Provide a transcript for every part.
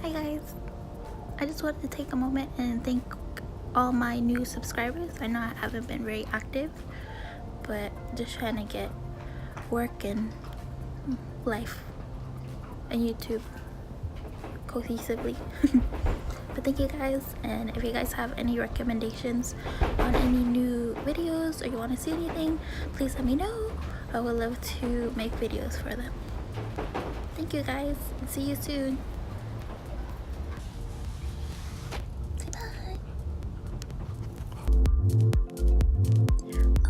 Hi guys, I just wanted to take a moment and thank all my new subscribers. I know I haven't been very active, but just trying to get work and life and YouTube cohesively. But thank you guys, and if you guys have any recommendations on any new videos or you want to see anything, please let me know. I would love to make videos for them. Thank you guys, and see you soon.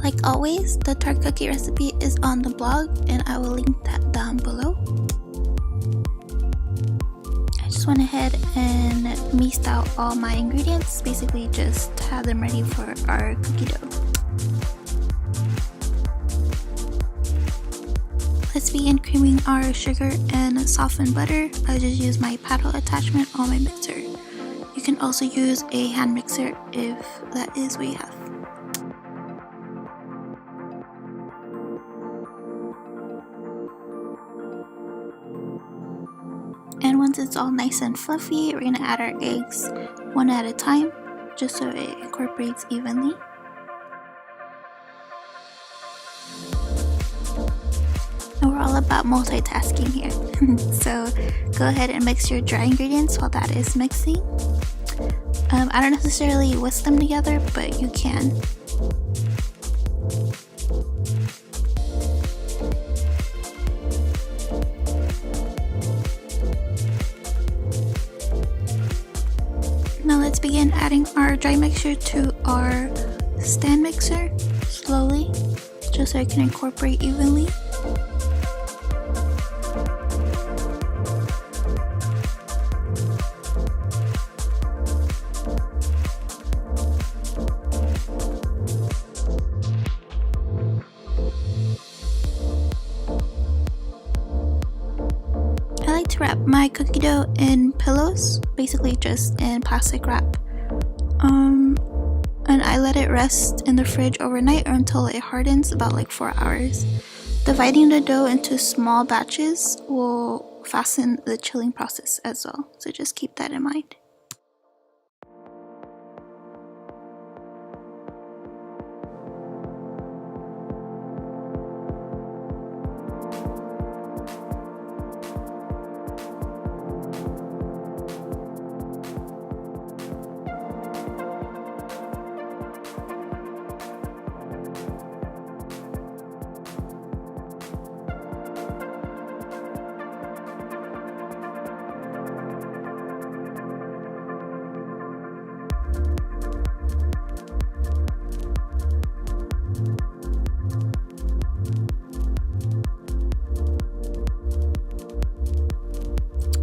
Like always, the tart cookie recipe is on the blog and I will link that down below. I just went ahead and mixed out all my ingredients, basically just have them ready for our cookie dough. Let's begin creaming our sugar and softened butter. I just use my paddle attachment on my mixer. You can also use a hand mixer if that is what you have. And once it's all nice and fluffy, we're going to add our eggs one at a time, just so it incorporates evenly. And we're all about multitasking here. So go ahead and mix your dry ingredients while that is mixing. I don't necessarily whisk them together, but you can. Now let's begin adding our dry mixture to our stand mixer slowly, just so it can incorporate evenly. I like to wrap my cookie dough in pillows, basically just in plastic wrap. And I let it rest in the fridge overnight or until it hardens, about like 4 hours. Dividing the dough into small batches will fasten the chilling process as well, so just keep that in mind.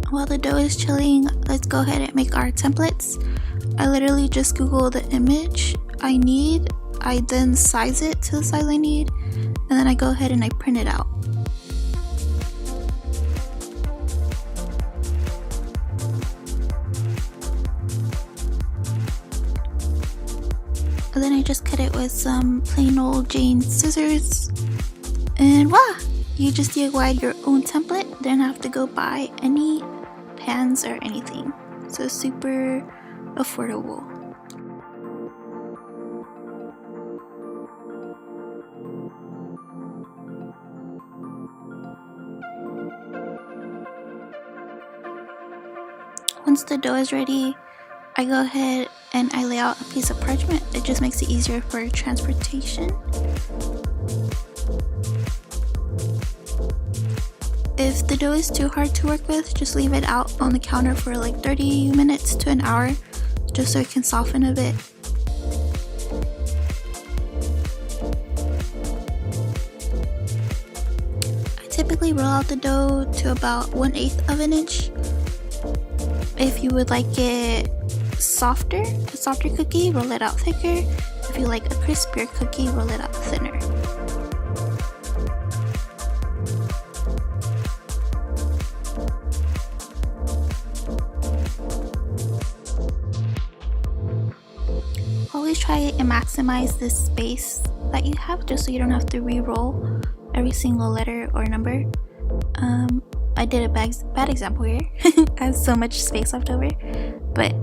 While the dough is chilling, let's go ahead and make our templates. I literally just Google the image I need, I then size it to the size I need, and then I go ahead and I print it out. And then I just cut it with some plain old Jane scissors, and voila! You just DIY'd your own template, don't have to go buy any pans or anything, so super affordable. Once the dough is ready, I go ahead and I lay out a piece of parchment. It just makes it easier for transportation. If the dough is too hard to work with, just leave it out on the counter for like 30 minutes to an hour, just so it can soften a bit. I typically roll out the dough to about 1/8 of an inch. If you would like it softer, a softer cookie, roll it out thicker. If you like a crispier cookie, roll it out thinner. Always try and maximize the space that you have, just so you don't have to re-roll every single letter or number. I did a bad example here. I have so much space left over, but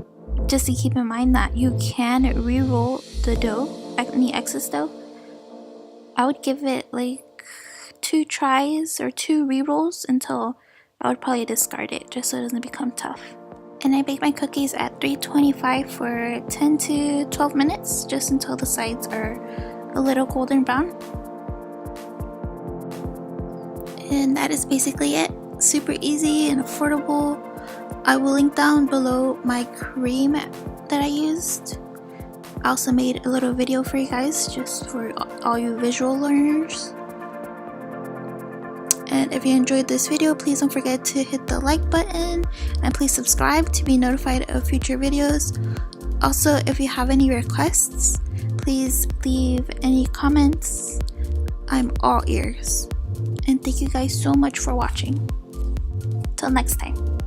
just to keep in mind that you can re-roll the dough, any excess dough. I would give it like 2 tries or 2 re-rolls until I would probably discard it, just so it doesn't become tough. And I baked my cookies at 325 for 10 to 12 minutes, just until the sides are a little golden brown. And that is basically it. Super easy and affordable. I will link down below my cream that I used. I also made a little video for you guys, just for all you visual learners. And if you enjoyed this video, please don't forget to hit the like button and please subscribe to be notified of future videos. Also, if you have any requests, please leave any comments. I'm all ears. And thank you guys so much for watching. Till next time.